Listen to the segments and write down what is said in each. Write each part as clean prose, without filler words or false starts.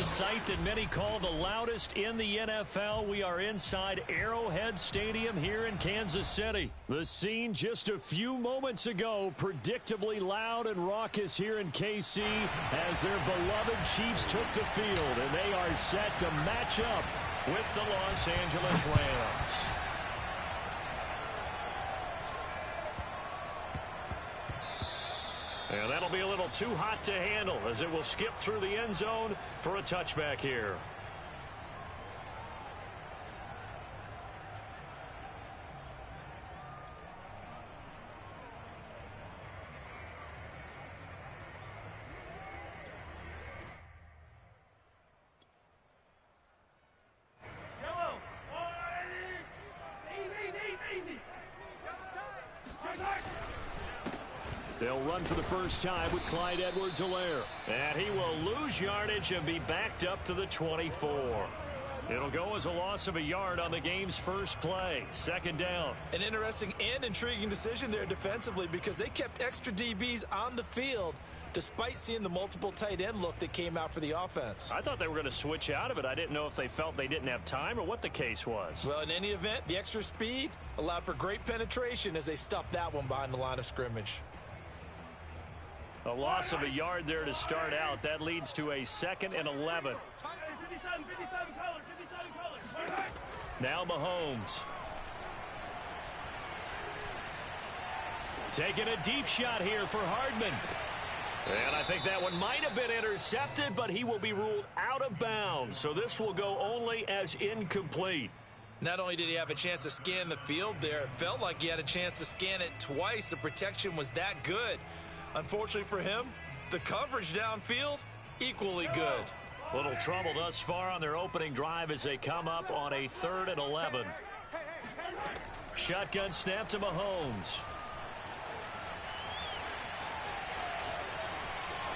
sight that many call the loudest in the NFL. We are inside Arrowhead Stadium here in Kansas City. The scene just a few moments ago, predictably loud and raucous here in KC as their beloved Chiefs took the field, and they are set to match up with the Los Angeles Rams. And that'll be a little too hot to handle as it will skip through the end zone for a touchback here. They'll run for the first time with Clyde Edwards-Helaire. And he will lose yardage and be backed up to the 24. It'll go as a loss of a yard on the game's first play. Second down. An interesting and intriguing decision there defensively because they kept extra DBs on the field despite seeing the multiple tight end look that came out for the offense. I thought they were going to switch out of it. I didn't know if they felt they didn't have time or what the case was. Well, in any event, the extra speed allowed for great penetration as they stuffed that one behind the line of scrimmage. A loss of a yard there to start out. That leads to a 2nd and 11. Now Mahomes. Taking a deep shot here for Hardman. And I think that one might have been intercepted, but he will be ruled out of bounds. So this will go only as incomplete. Not only did he have a chance to scan the field there, it felt like he had a chance to scan it twice. The protection was that good. Unfortunately for him, the coverage downfield, equally good. Little trouble thus far on their opening drive as they come up on a 3rd and 11. Shotgun snap to Mahomes.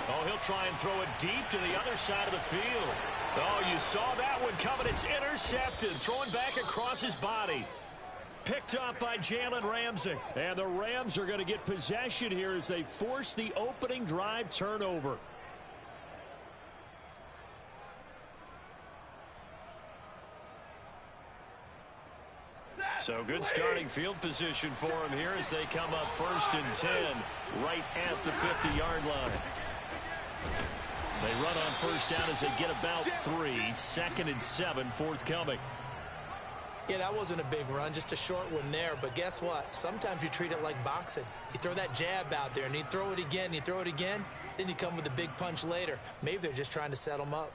Oh, he'll try and throw it deep to the other side of the field. Oh, you saw that one coming. It's intercepted. Throwing back across his body. Picked up by Jalen Ramsey. And the Rams are going to get possession here as they force the opening drive turnover. So good starting field position for them here as they come up 1st and 10 right at the 50-yard line. They run on 1st down as they get about 3. 2nd and 7 forthcoming. Yeah, that wasn't a big run, just a short one there. But guess what? Sometimes you treat it like boxing. You throw that jab out there, and you throw it again, you throw it again, then you come with a big punch later. Maybe they're just trying to set them up.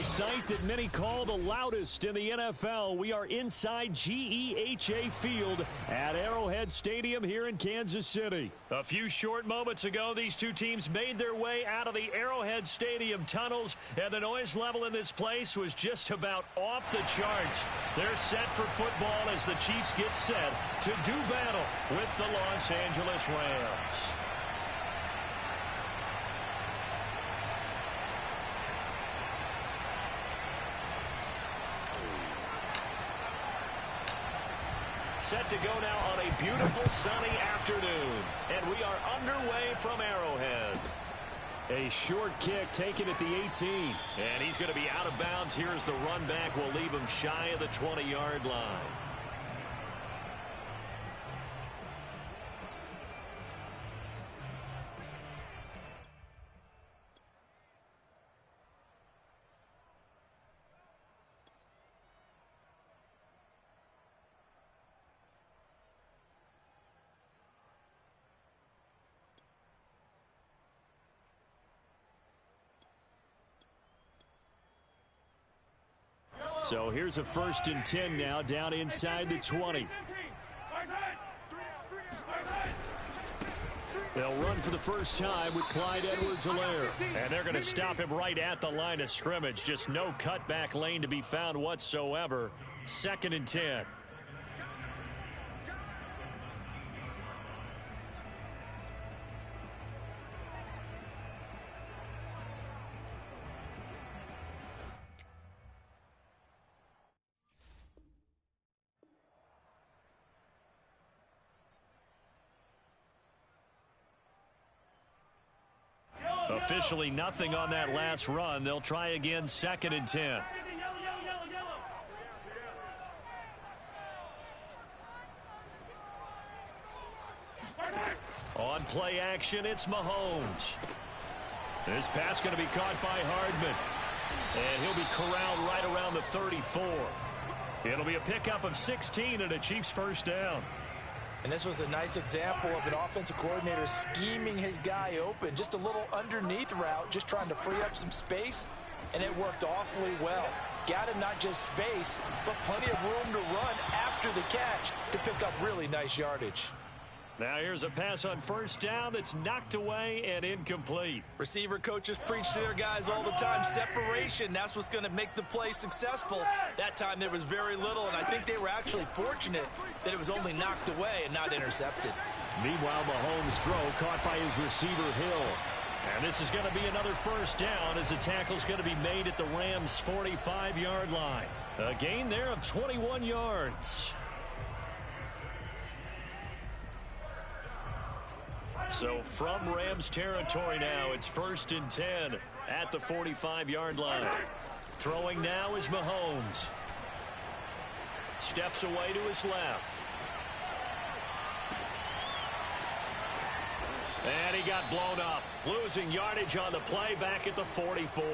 sight that many call the loudest in the NFL. We are inside GEHA Field at Arrowhead Stadium here in Kansas City. A few short moments ago, these two teams made their way out of the Arrowhead Stadium tunnels, and the noise level in this place was just about off the charts. They're set for football as the Chiefs get set to do battle with the Los Angeles Rams. Set to go now on a beautiful sunny afternoon. And we are underway from Arrowhead. A short kick taken at the 18. And he's going to be out of bounds. Here's the run back. Will leave him shy of the 20-yard line. So here's a 1st and 10 now down inside the 20. They'll run for the first time with Clyde Edwards-Helaire. And they're going to stop him right at the line of scrimmage. Just no cutback lane to be found whatsoever. 2nd and 10. Officially nothing on that last run. They'll try again 2nd and 10. On play action, it's Mahomes. This pass going to be caught by Hardman. And he'll be corralled right around the 34. It'll be a pickup of 16 and a Chiefs first down. And this was a nice example of an offensive coordinator scheming his guy open. Just a little underneath route, just trying to free up some space, and it worked awfully well. Got him not just space, but plenty of room to run after the catch to pick up really nice yardage. Now here's a pass on first down that's knocked away and incomplete. Receiver coaches preach to their guys all the time. Separation, that's what's going to make the play successful. That time there was very little, and I think they were actually fortunate that it was only knocked away and not intercepted. Meanwhile, Mahomes' throw caught by his receiver, Hill. And this is going to be another first down as the tackle's going to be made at the Rams' 45-yard line. A gain there of 21 yards. So from Rams territory now, it's 1st and 10 at the 45-yard line. Throwing now is Mahomes. Steps away to his left. And he got blown up. Losing yardage on the play back at the 44.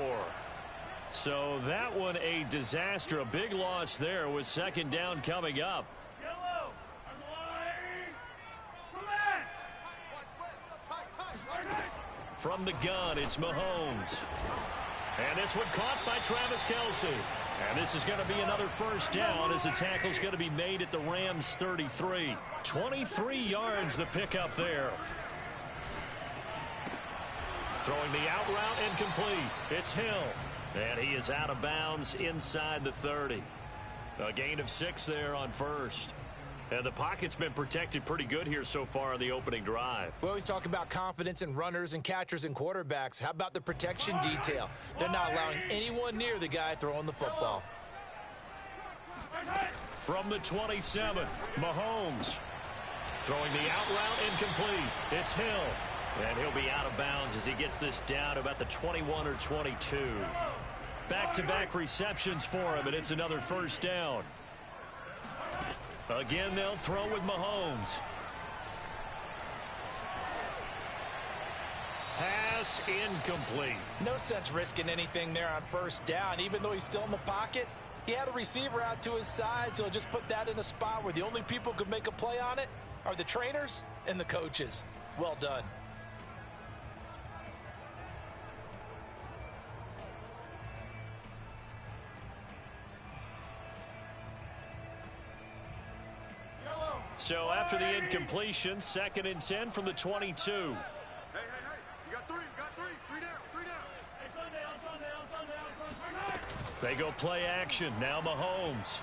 So that one a disaster. A big loss there with 2nd down coming up. From the gun, it's Mahomes. And this one caught by Travis Kelce. And this is going to be another first down as the tackle's going to be made at the Rams' 33. 23 yards the pickup there. Throwing the out route incomplete. It's Hill. And he is out of bounds inside the 30. A gain of 6 there on first. And the pocket's been protected pretty good here so far on the opening drive. We always talk about confidence in runners and catchers and quarterbacks. How about the protection detail? They're not allowing anyone near the guy throwing the football. From the 27, Mahomes. Throwing the out route incomplete. It's Hill. And he'll be out of bounds as he gets this down about the 21 or 22. Back-to-back receptions for him, and it's another first down. Again, they'll throw with Mahomes. Pass incomplete. No sense risking anything there on first down. Even though he's still in the pocket, he had a receiver out to his side, so he'll just put that in a spot where the only people who could make a play on it are the trainers and the coaches. Well done. So after the incompletion, 2nd and 10 from the 22. Hey, you got three. Three down. They go play action. Now Mahomes.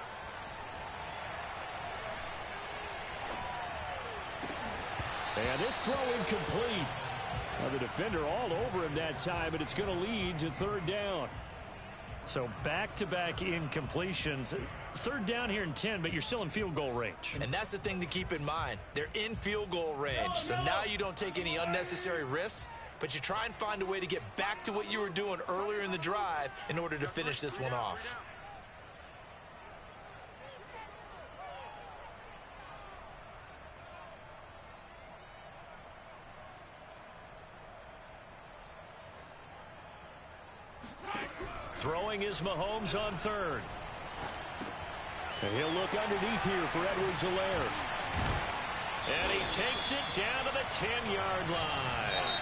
And this throw incomplete. Now the defender all over him that time, but it's going to lead to 3rd down. So back-to-back incompletions. 3rd down here in 10, but you're still in field goal range. And that's the thing to keep in mind. They're in field goal range. So now you don't take any unnecessary risks, but you try and find a way to get back to what you were doing earlier in the drive in order to finish this one off. Throwing is Mahomes on 3rd. And he'll look underneath here for Edwards-Helaire. And he takes it down to the 10-yard line.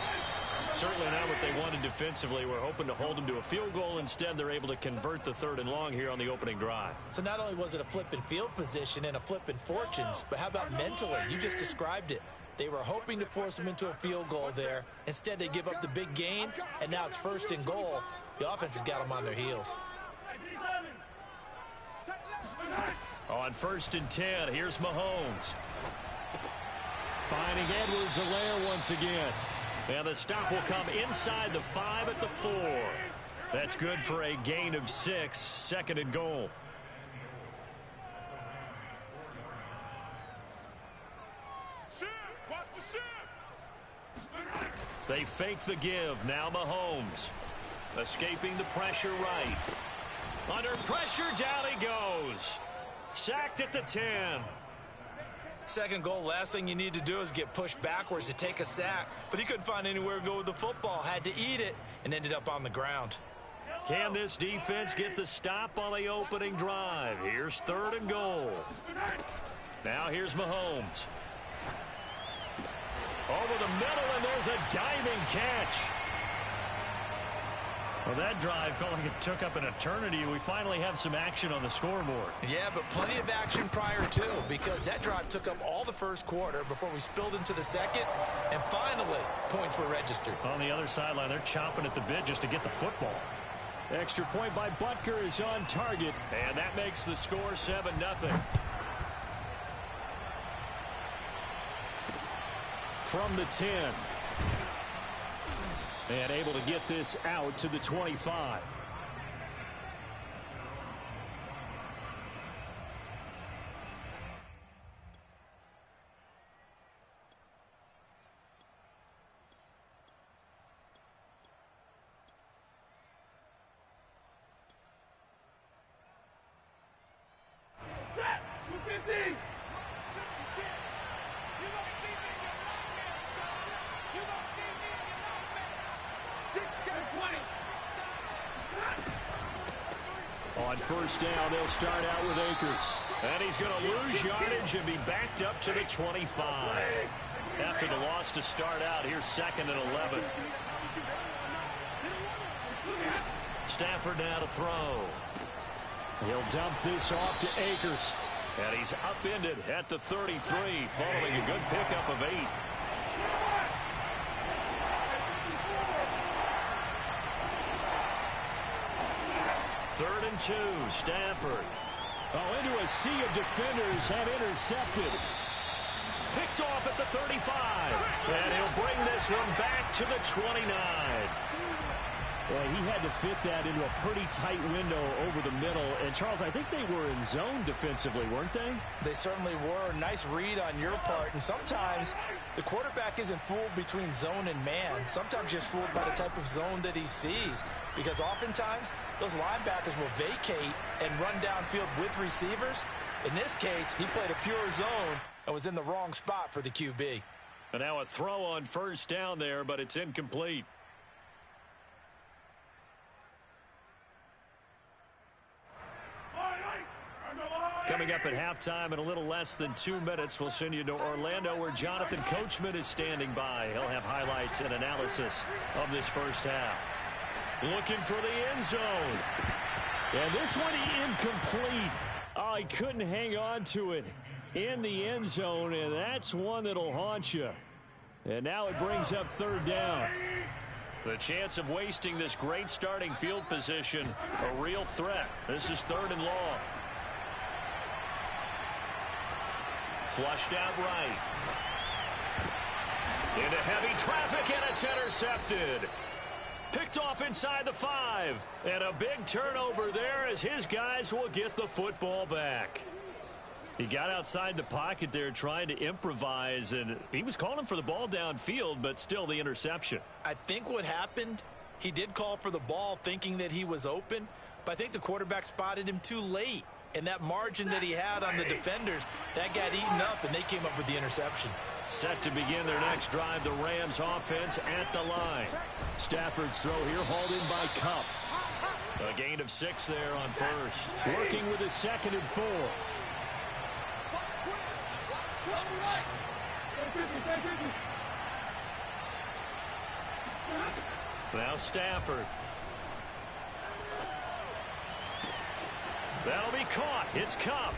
Certainly not what they wanted defensively. We're hoping to hold them to a field goal. Instead, they're able to convert the 3rd and long here on the opening drive. So not only was it a flip in field position and a flip in fortunes, but how about mentally? You just described it. They were hoping to force them into a field goal there. Instead, they give up the big gain, and now it's 1st and goal. The offense has got them on their heels. On 1st and 10, here's Mahomes. Finding Edwards-Helaire once again. And the stop will come inside the 5 at the 4. That's good for a gain of 6, 2nd and goal. They fake the give. Now Mahomes. Escaping the pressure right. Under pressure, down he goes. Sacked at the 10. 2nd goal, last thing you need to do is get pushed backwards to take a sack. But he couldn't find anywhere to go with the football. Had to eat it and ended up on the ground. Can this defense get the stop on the opening drive? Here's 3rd and goal. Now here's Mahomes. Over the middle, and there's a diving catch. Well, that drive felt like it took up an eternity. We finally have some action on the scoreboard. Yeah, but plenty of action prior to, because that drive took up all the 1st quarter before we spilled into the 2nd, and finally, points were registered. On the other sideline, they're chomping at the bit just to get the football. Extra point by Butker is on target, and that makes the score 7-0. From the 10. And able to get this out to the 25. On 1st down, they'll start out with Akers. And he's going to lose yardage and be backed up to the 25. After the loss to start out, here's 2nd and 11. Stafford now to throw. He'll dump this off to Akers. And he's upended at the 33, following a good pickup of 8. 3rd and 2, Stafford. Oh, into a sea of defenders and intercepted. Picked off at the 35. And he'll bring this one back to the 29. Well, he had to fit that into a pretty tight window over the middle. And, Charles, I think they were in zone defensively, weren't they? They certainly were. Nice read on your part. And sometimes the quarterback isn't fooled between zone and man. Sometimes you're fooled by the type of zone that he sees. Because oftentimes, those linebackers will vacate and run downfield with receivers. In this case, he played a pure zone and was in the wrong spot for the QB. And now a throw on 1st down there, but it's incomplete. Coming up at halftime in a little less than 2 minutes, we'll send you to Orlando where Jonathan Coachman is standing by. He'll have highlights and analysis of this 1st half. Looking for the end zone. And this one incomplete. Oh, he couldn't hang on to it. in the end zone, and that's one that'll haunt you. And now it brings up third down. The chance of wasting this great starting field position, a real threat. This is third and long. Flushed out right. Into heavy traffic, and it's intercepted. Picked off inside the 5. And a big turnover there as his guys will get the football back. He got outside the pocket there trying to improvise, and he was calling for the ball downfield, but still the interception. I think what happened, he did call for the ball thinking that he was open, but I think the quarterback spotted him too late. And that margin that he had on the defenders, that got eaten up, and they came up with the interception. Set to begin their next drive, the Rams offense at the line. Stafford's throw here hauled in by Kupp. A gain of 6 there on first. Working with a 2nd and 4. Now Stafford. That'll be caught. It's Kupp.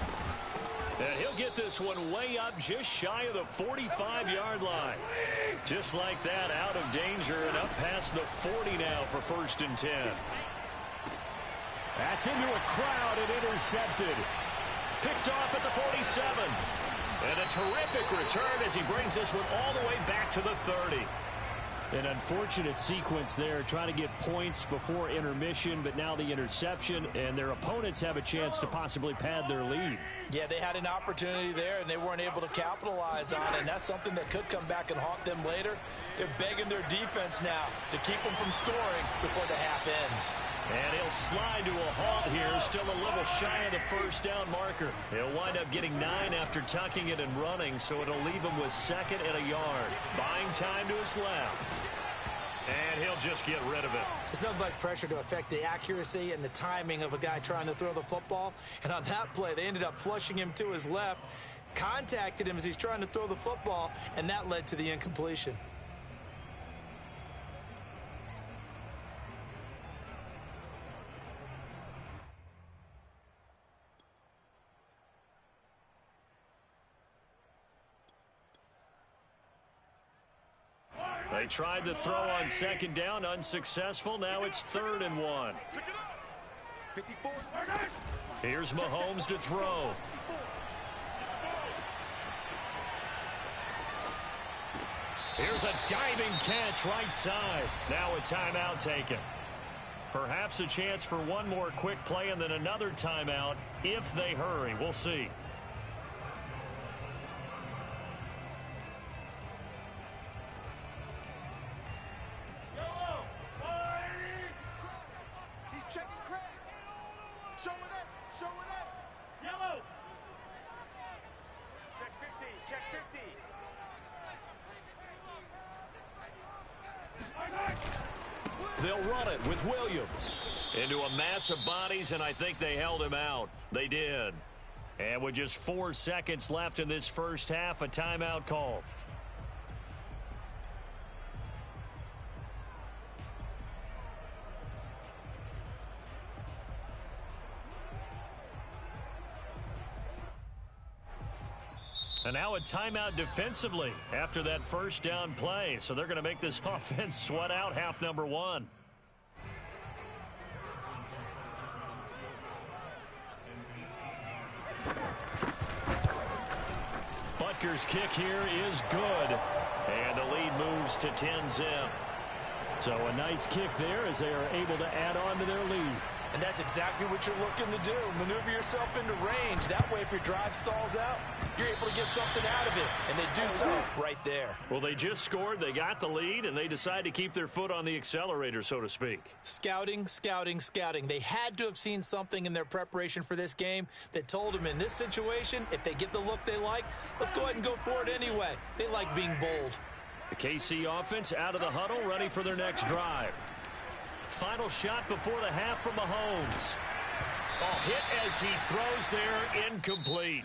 And he'll get this one way up just shy of the 45-yard line. Just like that, out of danger and up past the 40 now for 1st and 10. That's into a crowd and intercepted. Picked off at the 47. And a terrific return as he brings this one all the way back to the 30. An unfortunate sequence there, trying to get points before intermission, but now the interception, and their opponents have a chance to possibly pad their lead. Yeah, they had an opportunity there, and they weren't able to capitalize on it, and that's something that could come back and haunt them later. They're begging their defense now to keep them from scoring before the half ends. And he'll slide to a halt here, still a little shy of the 1st down marker. He'll wind up getting 9 after tucking it and running, so it'll leave him with 2nd and a yard. Buying time to his left. And he'll just get rid of it. There's nothing like pressure to affect the accuracy and the timing of a guy trying to throw the football. And on that play, they ended up flushing him to his left, contacted him as he's trying to throw the football, and that led to the incompletion. They tried to throw on 2nd down, unsuccessful. Now it's 3rd and 1. Here's Mahomes to throw. Here's a diving catch right side. Now a timeout taken. Perhaps a chance for one more quick play and then another timeout if they hurry. We'll see. They'll run it with Williams into a mass of bodies, and I think they held him out. They did. And with just 4 seconds left in this first half, a timeout called. And now a timeout defensively after that 1st down play. So they're going to make this offense sweat out half number 1. Butker's kick here is good. And the lead moves to 10-zip. So a nice kick there as they are able to add on to their lead. And that's exactly what you're looking to do. Maneuver yourself into range. That way, if your drive stalls out, you're able to get something out of it. And they do so right there. Well, they just scored. They got the lead, and they decide to keep their foot on the accelerator, so to speak. Scouting, scouting, scouting. They had to have seen something in their preparation for this game that told them in this situation, if they get the look they like, let's go ahead and go for it anyway. They like being bold. The KC offense out of the huddle, ready for their next drive. Final shot before the half from Mahomes. Oh, hit as he throws there, incomplete.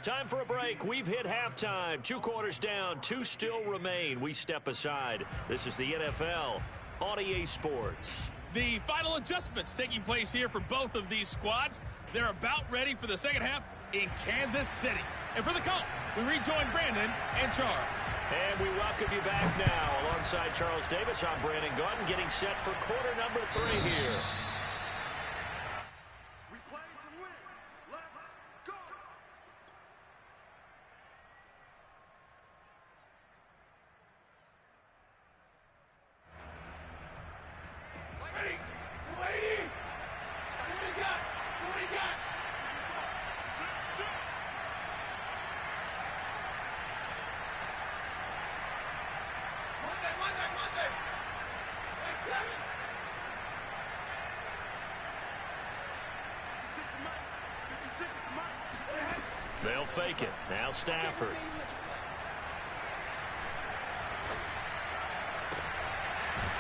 Time for a break. We've hit halftime. 2 quarters down, 2 still remain. We step aside. This is the NFL on EA Sports. The final adjustments taking place here for both of these squads. They're about ready for the second half in Kansas City. And for the count, we rejoin Brandon and Charles. And we welcome you back now. Alongside Charles Davis, I'm Brandon Gaudin, getting set for quarter number 3 here. We play to win. Let's go. Ready? 280. What do you got? What do you got? Monday. 7. They'll fake it. Now Stafford.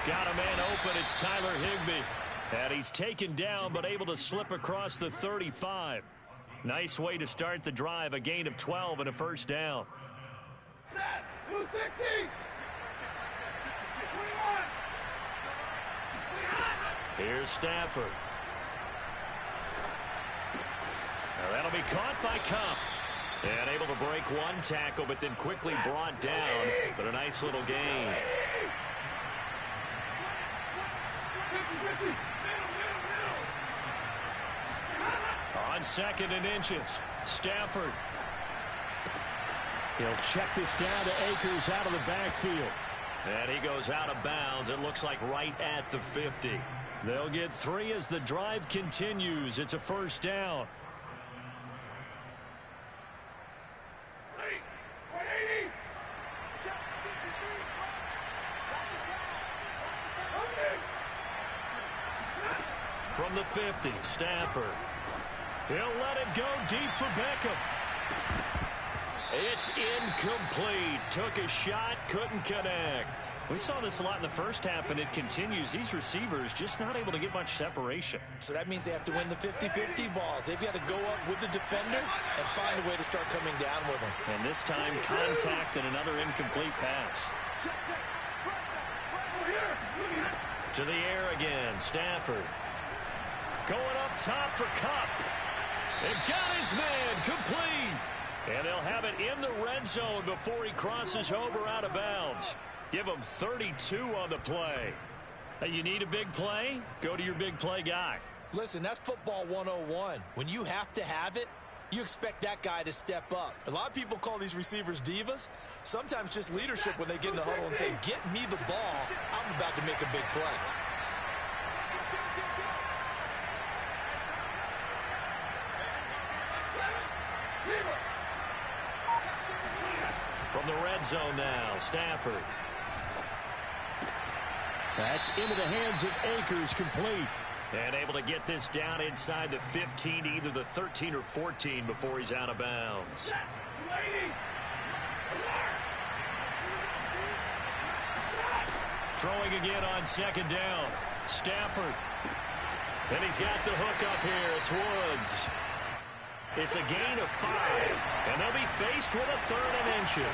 Got a man open. It's Tyler Higbee. And he's taken down but able to slip across the 35. Nice way to start the drive. A gain of 12 and a first down. 260. Here's Stafford. Now that'll be caught by Kupp. And able to break one tackle, but then quickly brought down. But a nice little gain. On 2nd and inches, Stafford. He'll check this down to Akers out of the backfield. And he goes out of bounds. It looks like right at the 50. They'll get 3 as the drive continues. It's a first down. From the 50, Stafford. He'll let it go deep for Beckham. It's incomplete. Took a shot, couldn't connect. We saw this a lot in the first half, and it continues. These receivers just not able to get much separation. So that means they have to win the 50-50 balls. They've got to go up with the defender and find a way to start coming down with them. And this time, contact and another incomplete pass. To the air again, Stafford. Going up top for Kupp. And got his man complete. And they'll have it in the red zone before he crosses over out of bounds. Give him 32 on the play. Hey, you need a big play? Go to your big play guy. Listen, that's football 101. When you have to have it, you expect that guy to step up. A lot of people call these receivers divas. Sometimes just leadership when they get in the huddle and say, get me the ball. I'm about to make a big play. From the red zone now, Stafford. That's into the hands of Akers, complete. And able to get this down inside the 15, either the 13 or 14 before he's out of bounds. Throwing again on 2nd down. Stafford. And he's got the hook up here. It's Woods. It's a gain of 5, and they'll be faced with a 3rd and inches.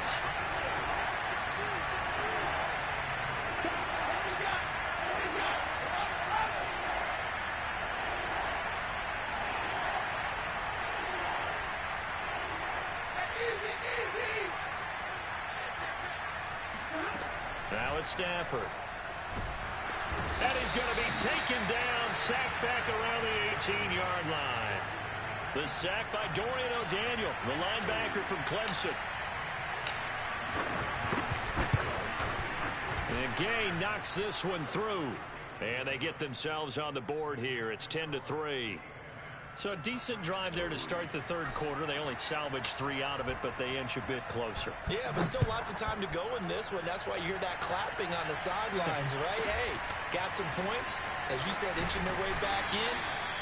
Now it's Stafford. And he's going to be taken down, sacked back around the 18-yard line. The sack by Dorian O'Daniel, the linebacker from Clemson. And Gay knocks this one through. And they get themselves on the board here. It's 10-3. So a decent drive there to start the 3rd quarter. They only salvaged 3 out of it, but they inch a bit closer. Yeah, but still lots of time to go in this one. That's why you hear that clapping on the sidelines, right? Hey, got some points. As you said, inching their way back in.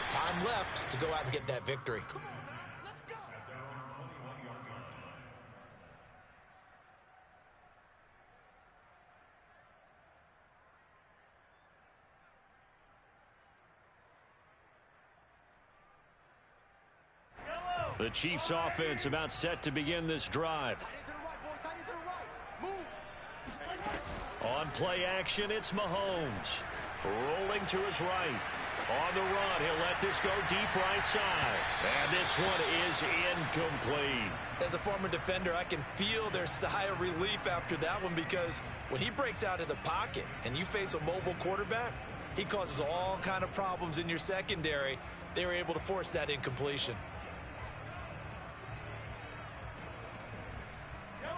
Time left to go out and get that victory. The Chiefs offense about set to begin this drive. On play action, it's Mahomes. Rolling to his right. On the run, he'll let this go deep right side. And this one is incomplete. As a former defender, I can feel their sigh of relief after that one, because when he breaks out of the pocket and you face a mobile quarterback, he causes all kind of problems in your secondary. They were able to force that incompletion.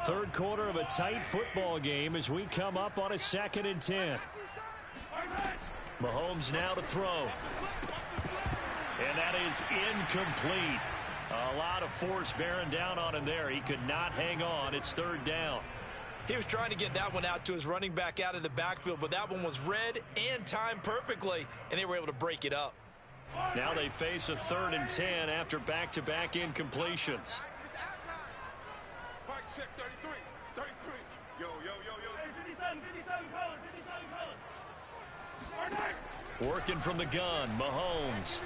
Third quarter of a tight football game as we come up on a 2nd and 10. Mahomes now to throw. And that is incomplete. A lot of force bearing down on him there. He could not hang on. It's 3rd down. He was trying to get that one out to his running back out of the backfield, but that one was read and timed perfectly, and they were able to break it up. Now they face a 3rd and 10 after back-to-back incompletions. Mike, check 33. 33. Yo, yo, yo, yo. 57, 57 colors, 57 colors. Working from the gun, Mahomes.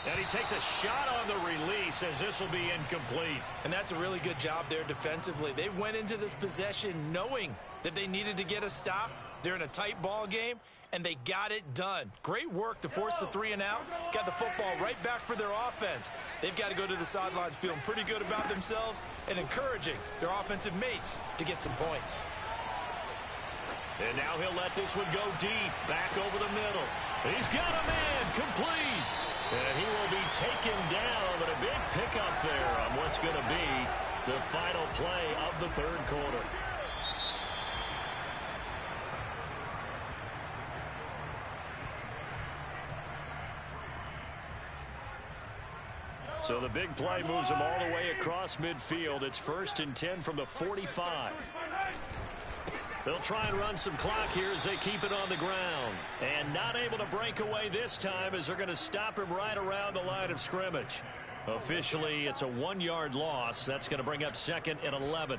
And he takes a shot on the release as this will be incomplete. And that's a really good job there defensively. They went into this possession knowing that they needed to get a stop. They're in a tight ball game, and they got it done. Great work to force the 3 and out. Got the football right back for their offense. They've got to go to the sidelines feeling pretty good about themselves and encouraging their offensive mates to get some points. And now he'll let this one go deep, back over the middle. He's got a man, complete. And he will be taken down, but a big pickup there on what's going to be the final play of the 3rd quarter. So the big play moves them all the way across midfield. It's 1st and 10 from the 45. They'll try and run some clock here as they keep it on the ground. And not able to break away this time as they're going to stop him right around the line of scrimmage. Officially, it's a 1-yard loss. That's going to bring up 2nd and 11.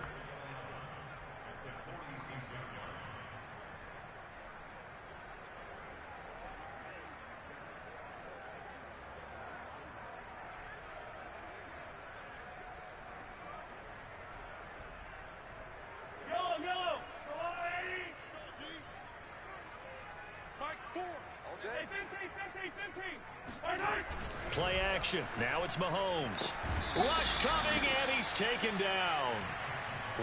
Play action. Now it's Mahomes. Rush coming, and he's taken down.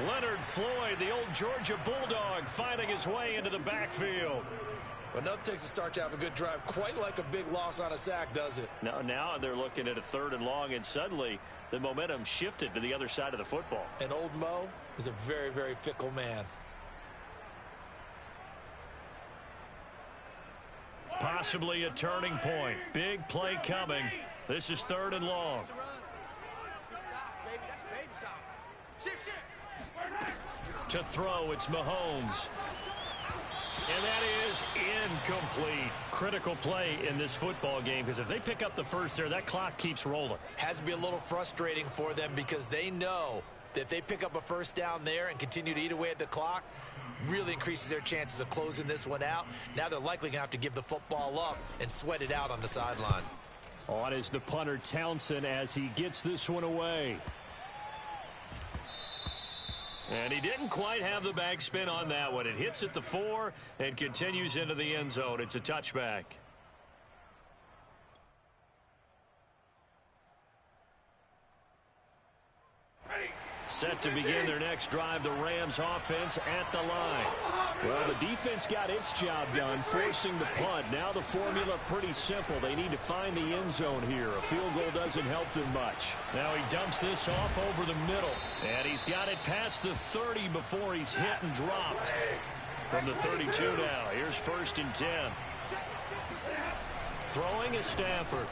Leonard Floyd, the old Georgia Bulldog, finding his way into the backfield. Well, nothing takes a start to have a good drive quite like a big loss on a sack, does it? Now they're looking at a 3rd and long, and suddenly the momentum shifted to the other side of the football. And old Mo is a very, very fickle man. Possibly a turning point. Big play coming. This is 3rd and long. To throw, it's Mahomes. And that is incomplete. Critical play in this football game, because if they pick up the first there, that clock keeps rolling. Has to be a little frustrating for them, because they know that if they pick up a 1st down there and continue to eat away at the clock, really increases their chances of closing this one out. Now they're likely going to have to give the football up and sweat it out on the sideline. On is the punter, Townsend, as he gets this one away. And he didn't quite have the backspin on that one. It hits at the 4 and continues into the end zone. It's a touchback. Set to begin their next drive, the Rams offense at the line. Well, the defense got its job done, forcing the punt. Now the formula pretty simple. They need to find the end zone here. A field goal doesn't help them much. Now he dumps this off over the middle. And he's got it past the 30 before he's hit and dropped. From the 32 now, here's 1st and 10. Throwing is Stafford.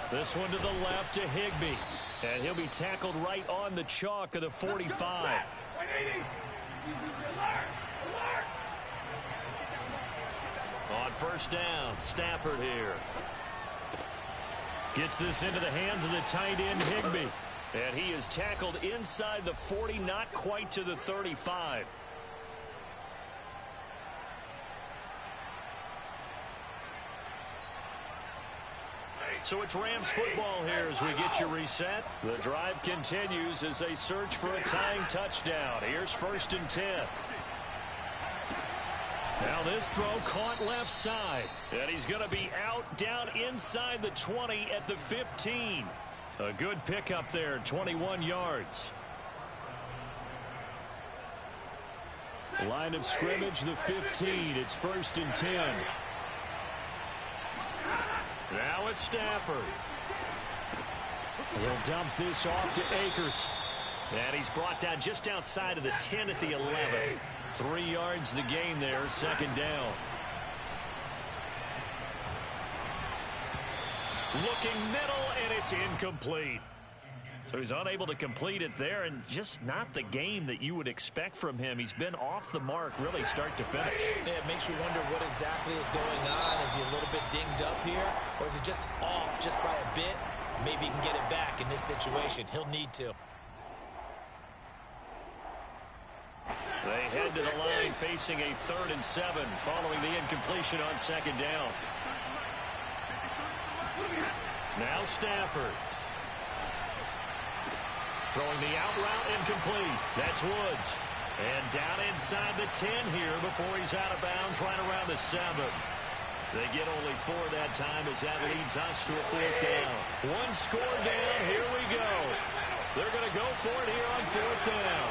This one to the left to Higbee. And he'll be tackled right on the chalk of the 45. On 1st down, Stafford here. Gets this into the hands of the tight end, Higbee. And he is tackled inside the 40, not quite to the 35. So it's Rams football here as we get you reset. The drive continues as they search for a tying touchdown. Here's 1st and 10. Now this throw caught left side. And he's going to be out down inside the 20 at the 15. A good pickup there, 21 yards. Line of scrimmage, the 15. It's 1st and 10. Now it's Stafford. He'll dump this off to Akers. And he's brought down just outside of the 10 at the 11. 3 yards the gain there, 2nd down. Looking middle, and it's incomplete. So he's unable to complete it there, and just not the game that you would expect from him. He's been off the mark really start to finish. Yeah, it makes you wonder what exactly is going on. Is he a little bit dinged up here, or is he just off just by a bit? Maybe he can get it back in this situation. He'll need to. They head to the line facing a 3rd and 7 following the incompletion on 2nd down. Now Stafford. Throwing the out route incomplete. That's Woods. And down inside the 10 here before he's out of bounds right around the 7. They get only 4 that time as that leads us to a 4th down. 1 score down. Here we go. They're going to go for it here on 4th down.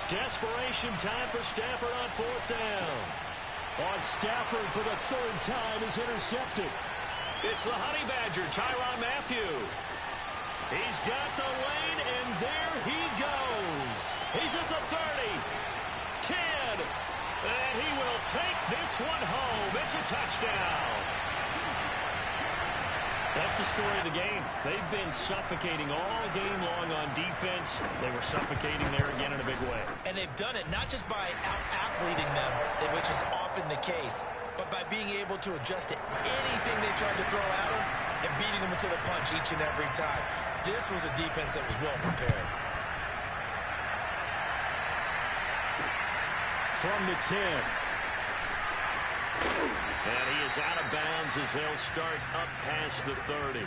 Desperation time for Stafford on 4th down. On Stafford for the 3rd time is intercepted. It's the Honey Badger, Tyrann Mathieu. He's got the lane, and there he goes. He's at the 30, 10, and he will take this one home. It's a touchdown. That's the story of the game. They've been suffocating all game long on defense. They were suffocating there again in a big way. And they've done it not just by out-athleting them, which is often the case, but by being able to adjust to anything they tried to throw at them and beating them into the punch each and every time. This was a defense that was well prepared. From the 10. And he is out of bounds as they'll start up past the 30.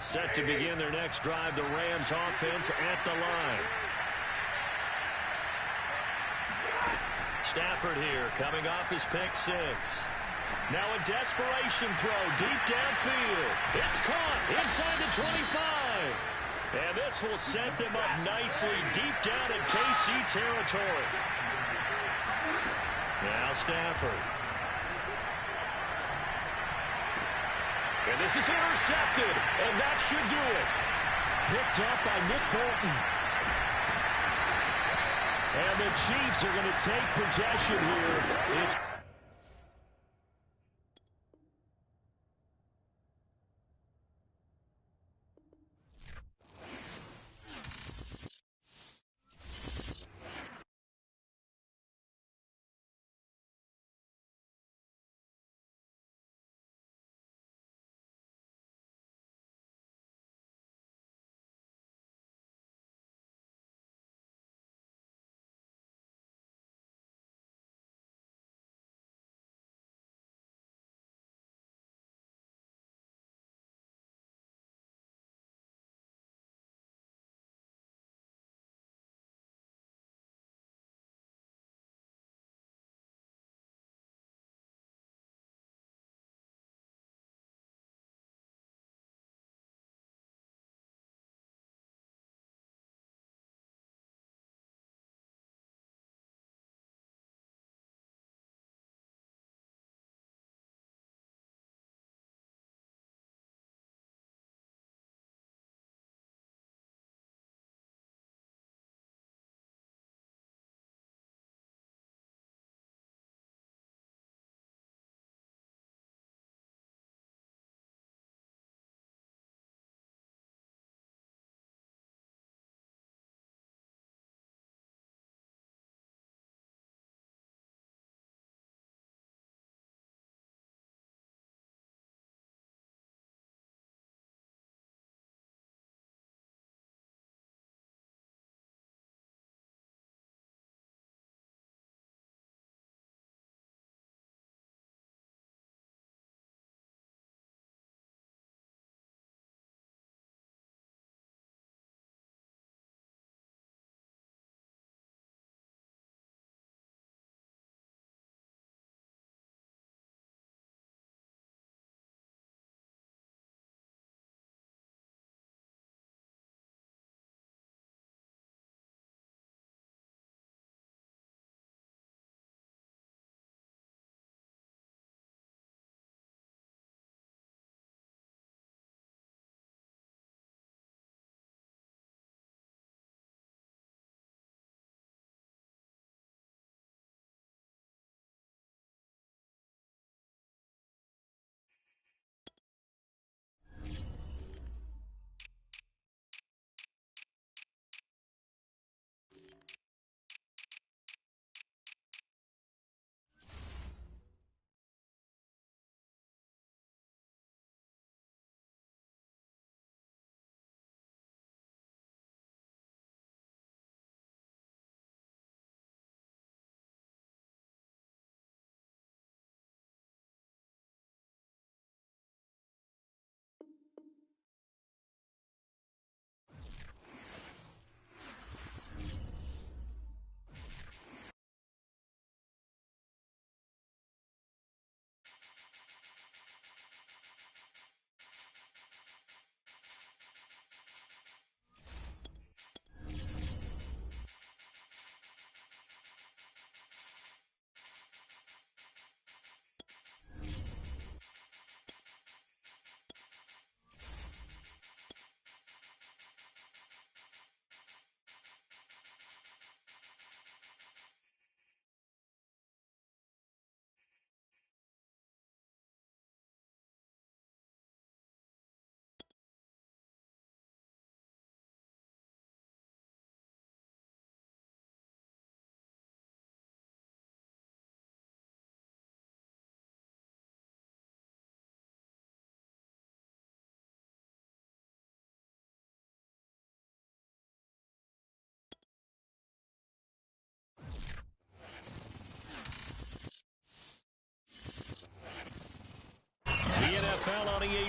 Set to begin their next drive, the Rams offense at the line. Stafford here coming off his pick 6. Now a desperation throw deep downfield. It's caught inside the 25. And this will set them up nicely deep down in KC territory. Now Stafford. And this is intercepted, and that should do it. Picked up by Nick Bolton. And the Chiefs are going to take possession here. It's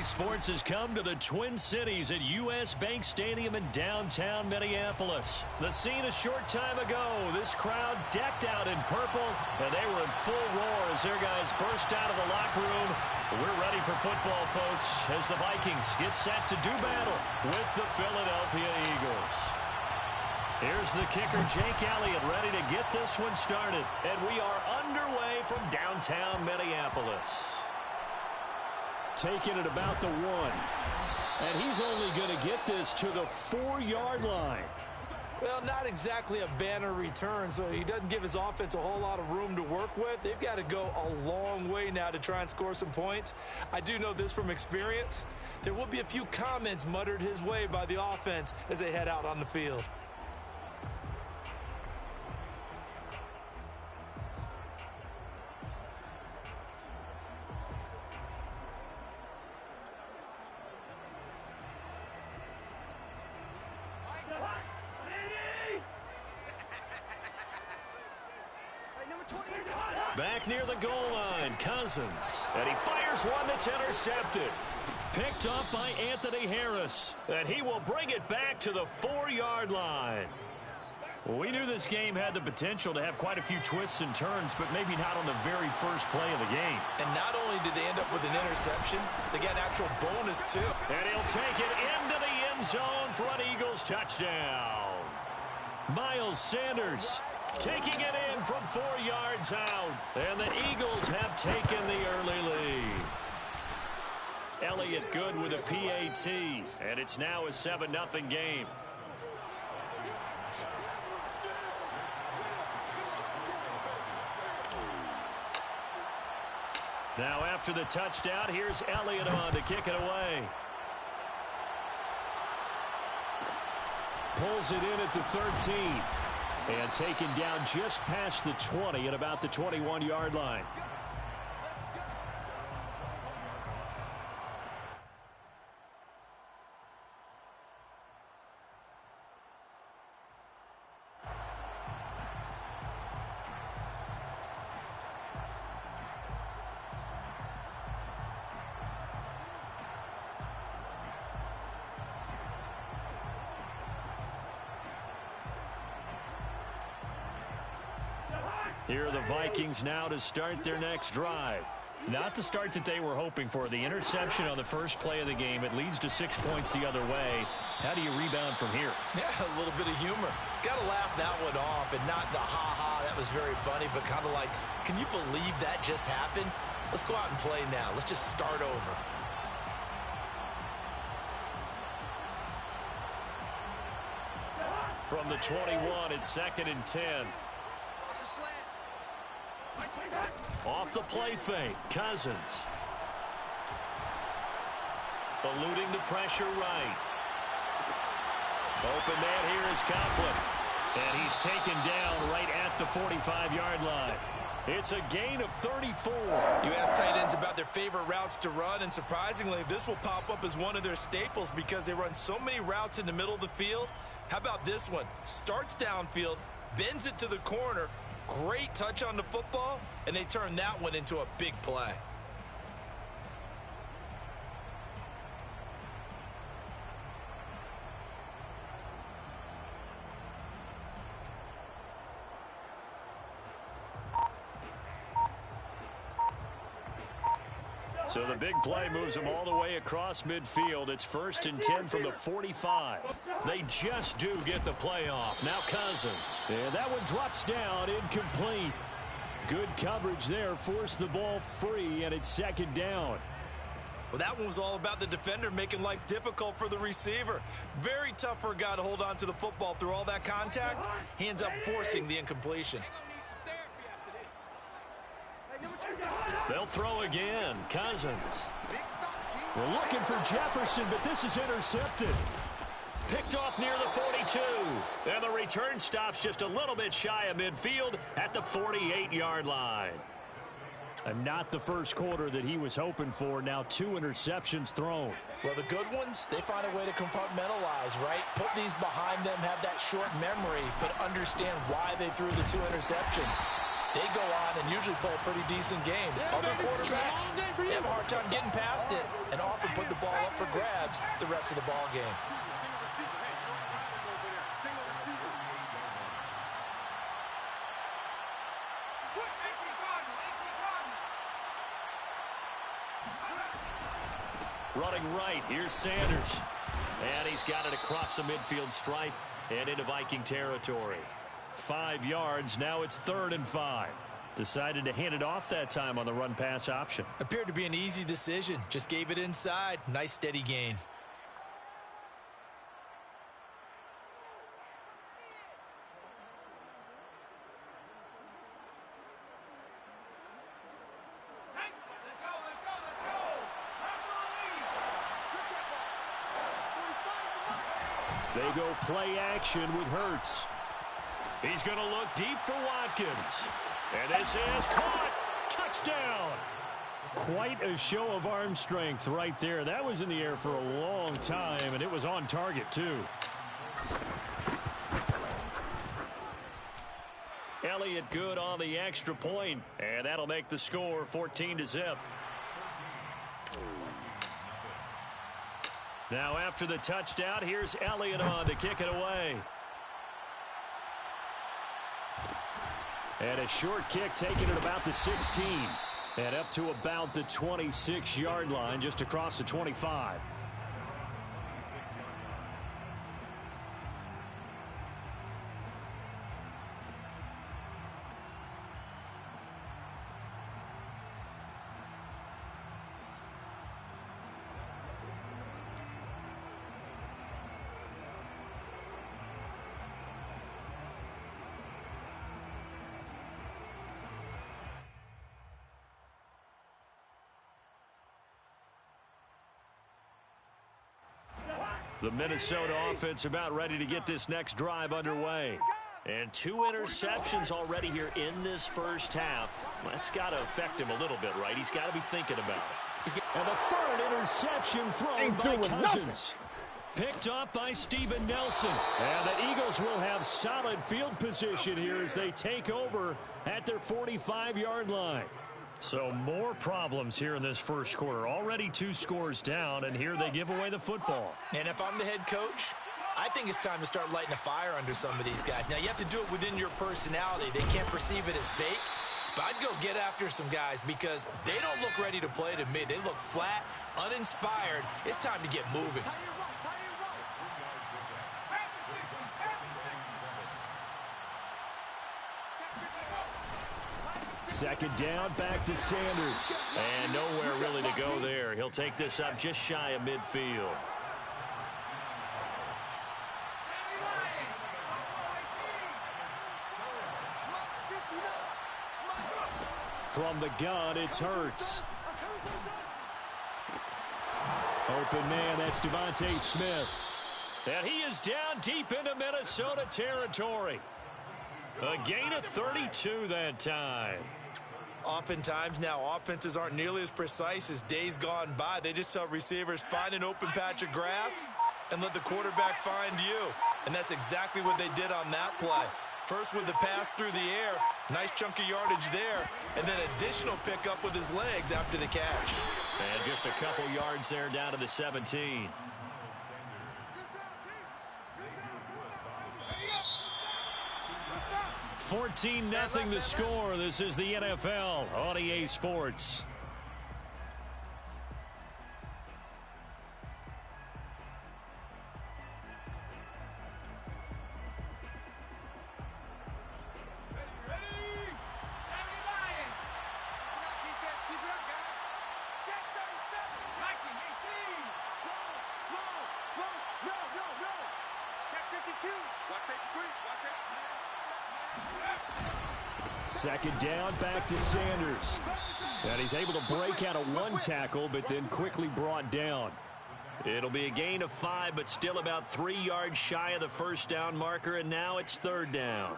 Sports has come to the Twin Cities at U.S. Bank Stadium in downtown Minneapolis. The scene a short time ago. This crowd decked out in purple, and they were in full roar as their guys burst out of the locker room. We're ready for football, folks, as the Vikings get set to do battle with the Philadelphia Eagles. Here's the kicker, Jake Elliott, ready to get this one started. And we are underway from downtown Minneapolis. Taking it about the 1. And he's only going to get this to the 4-yard line. Well, not exactly a banner return, so he doesn't give his offense a whole lot of room to work with. They've got to go a long way now to try and score some points. I do know this from experience. There will be a few comments muttered his way by the offense as they head out on the field. Back near the goal line, Cousins. And he fires one that's intercepted. Picked up by Anthony Harris. And he will bring it back to the 4-yard line. We knew this game had the potential to have quite a few twists and turns, but maybe not on the very first play of the game. And not only did they end up with an interception, they got an actual bonus too. And he'll take it into the end zone for an Eagles touchdown. Miles Sanders taking it in from 4 yards out. And the Eagles have taken the early lead. Elliott good with a PAT. And it's now a 7-0 game. Now after the touchdown, here's Elliott on to kick it away. Pulls it in at the 13. And taken down just past the 20 at about the 21-yard line. Here are the Vikings now to start their next drive. Not the start that they were hoping for. The interception on the first play of the game. It leads to 6 points the other way. How do you rebound from here? Yeah, a little bit of humor. Got to laugh that one off, and not the ha-ha, that was very funny, but kind of like, can you believe that just happened? Let's go out and play now. Let's just start over. From the 21, it's 2nd and 10. Off the play fake, Cousins. Eluding the pressure right. Open man here is Conklin. And he's taken down right at the 45-yard line. It's a gain of 34. You ask tight ends about their favorite routes to run, and surprisingly, this will pop up as one of their staples because they run so many routes in the middle of the field. How about this one? Starts downfield, bends it to the corner, great touch on the football, and they turn that one into a big play. So the big play moves them all the way across midfield. It's 1st and 10 from the 45. They just do get the play off. Now Cousins. And that one drops down, incomplete. Good coverage there, forced the ball free, and it's 2nd down. Well, that one was all about the defender making life difficult for the receiver. Very tough for a guy to hold on to the football through all that contact. He ends up forcing the incompletion. They'll throw again. Cousins. We're looking for Jefferson, but this is intercepted. Picked off near the 42. And the return stops just a little bit shy of midfield at the 48-yard line. And not the first quarter that he was hoping for. Now 2 interceptions thrown. Well, the good ones, they find a way to compartmentalize, right? Put these behind them, have that short memory, but understand why they threw the 2 interceptions. they go on and usually play a pretty decent game. Other quarterbacks, they have a hard time getting past it and often put the ball up for grabs the rest of the ball game. Running right, here's Sanders. And he's got it across the midfield stripe and into Viking territory. 5 yards, now it's 3rd and 5. Decided to hand it off that time on the run-pass option. Appeared to be an easy decision. Just gave it inside. Nice steady gain. They go play action with Hurts. He's going to look deep for Watkins. And this is caught. Touchdown. Quite a show of arm strength right there. That was in the air for a long time, and it was on target, too. Elliott good on the extra point, and that'll make the score 14-0. Now after the touchdown, here's Elliott on to kick it away. And a short kick taken at about the 16. And up to about the 26-yard line, just across the 25. The Minnesota offense about ready to get this next drive underway. And 2 interceptions already here in this first half. That's got to affect him a little bit, right? He's got to be thinking about it. And the 3rd interception thrown by Cousins. Picked up by Steven Nelson. And the Eagles will have solid field position here as they take over at their 45-yard line. So more problems here in this first quarter. Already 2 scores down, and here they give away the football. And if I'm the head coach, I think it's time to start lighting a fire under some of these guys. Now, you have to do it within your personality. They can't perceive it as fake. But I'd go get after some guys because they don't look ready to play to me. They look flat, uninspired. It's time to get moving. Second down, back to Sanders. And nowhere really to go there. He'll take this up just shy of midfield. From the gun, it's Hurts. Open man, that's Devontae Smith. And he is down deep into Minnesota territory. A gain of 32 that time. Oftentimes now, offenses aren't nearly as precise as days gone by. They just tell receivers, find an open patch of grass and let the quarterback find you. And that's exactly what they did on that play. First with the pass through the air, nice chunk of yardage there, and then additional pickup with his legs after the catch. And just a couple yards there down to the 17. $14-0 the score. This is the NFL on EA Sports. Second down, back to Sanders. And he's able to break out of 1 tackle, but then quickly brought down. It'll be a gain of 5, but still about 3 yards shy of the first down marker, and now it's 3rd down.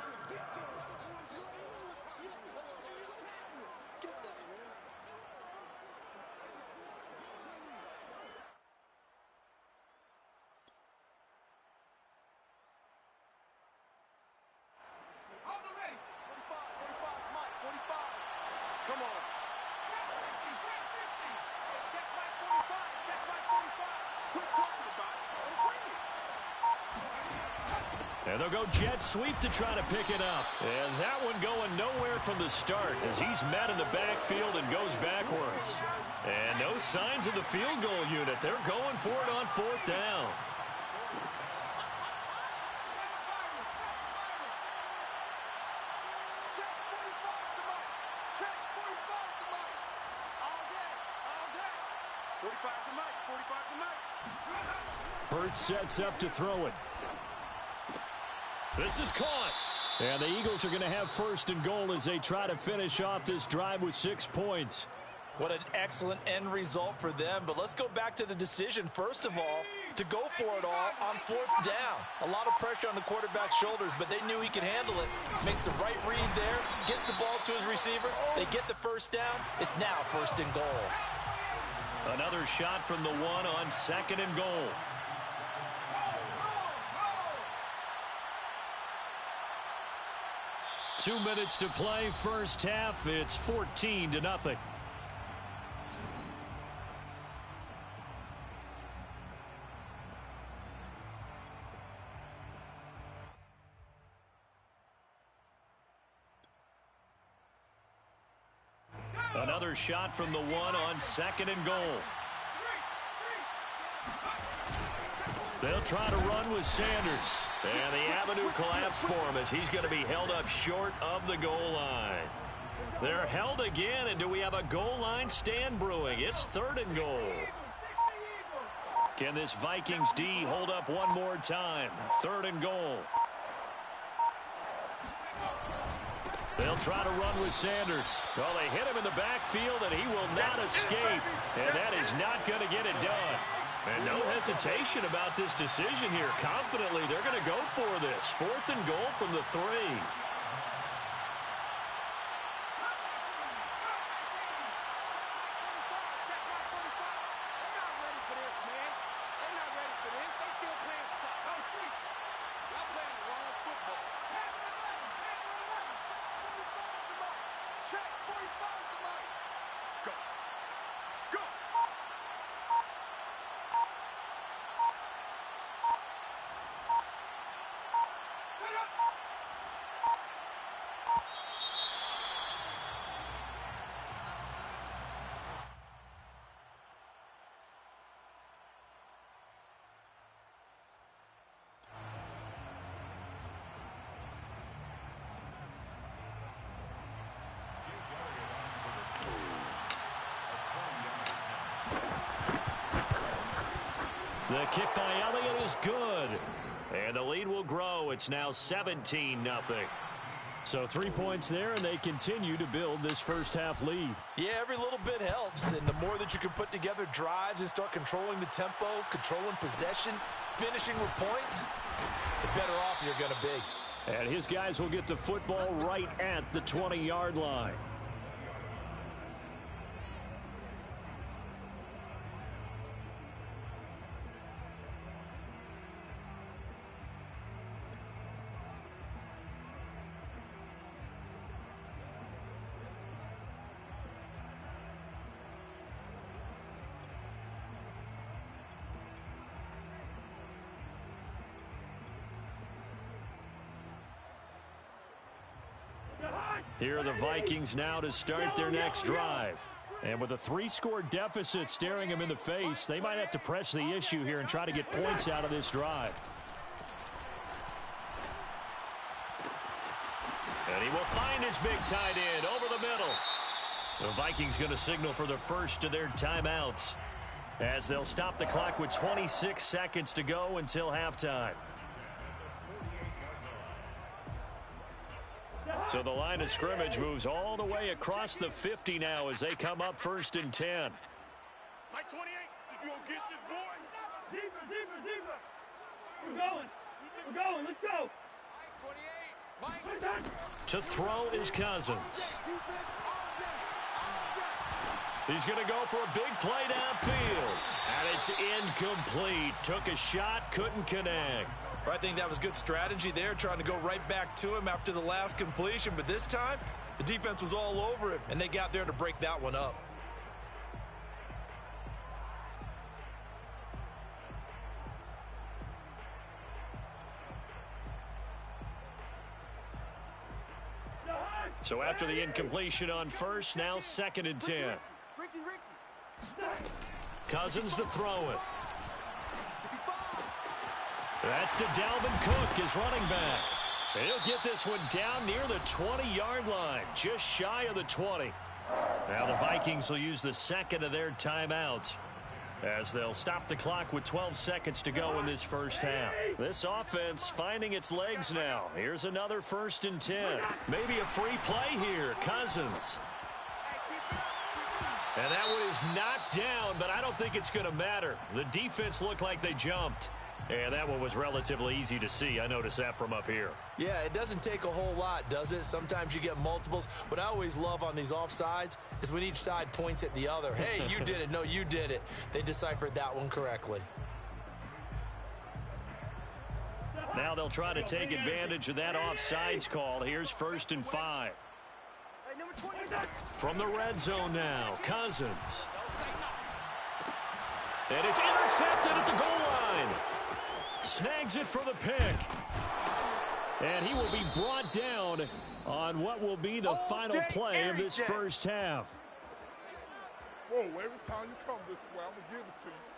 And they'll go jet sweep to try to pick it up. And that one going nowhere from the start as he's met in the backfield and goes backwards. And no signs of the field goal unit. They're going for it on fourth down. Hurts sets up to throw it. This is caught. And the Eagles are going to have first and goal as they try to finish off this drive with 6 points. What an excellent end result for them. But let's go back to the decision, first of all, to go for it all on fourth down. A lot of pressure on the quarterback's shoulders, but they knew he could handle it. Makes the right read there, gets the ball to his receiver. They get the first down. It's now first and goal. Another shot from the one on second and goal. Two minutes to play, first half. It's 14-0. Another shot from the one on second and goal. They'll try to run with Sanders. And the avenue collapsed for him as he's going to be held up short of the goal line. They're held again, and do we have a goal line stand brewing? It's third and goal. Can this Vikings D hold up one more time? Third and goal. They'll try to run with Sanders. Well, they hit him in the backfield, and he will not escape. And that is not going to get it done. And no hesitation about this decision here. Confidently, they're going to go for this. Fourth and goal from the 3. The kick by Elliott is good. And the lead will grow. It's now 17-0. So 3 points there, and they continue to build this first half lead. Yeah, every little bit helps. And the more that you can put together drives and start controlling the tempo, controlling possession, finishing with points, the better off you're going to be. And his guys will get the football right at the 20-yard line. Here are the Vikings now to start their next drive. And with a 3-score deficit staring them in the face, they might have to press the issue here and try to get points out of this drive. And he will find his big tight end over the middle. The Vikings going to signal for the first of their timeouts as they'll stop the clock with 26 seconds to go until halftime. So the line of scrimmage moves all the way across the 50 now as they come up first and 10. Mike 28, you gonna get this, boy? Zebra. We're going, let's go. Mike 28, Mike. To throw is Cousins. He's going to go for a big play downfield. And it's incomplete. Took a shot, couldn't connect. I think that was good strategy there, trying to go right back to him after the last completion. But this time, the defense was all over him, and they got there to break that one up. So after the incompletion on first, now 2nd and 10. Cousins to throw it. That's to Dalvin Cook, his running back. He'll get this one down near the 20-yard line, just shy of the 20. Now the Vikings will use the second of their timeouts as they'll stop the clock with 12 seconds to go in this first half. This offense finding its legs now. Here's another 1st and 10. Maybe a free play here. Cousins. And that one is knocked down, but I don't think it's going to matter. The defense looked like they jumped. And that one was relatively easy to see. I noticed that from up here. Yeah, it doesn't take a whole lot, does it? Sometimes you get multiples. What I always love on these offsides is when each side points at the other. Hey, you did it. No, you did it. They deciphered that one correctly. Now they'll try to take advantage of that offsides call. Here's 1st and 5. From the red zone now, Cousins. And it's intercepted at the goal line. Snags it for the pick. And he will be brought down on what will be the final play of this first half. Whoa, every time you come this way, I'm going to give it to you.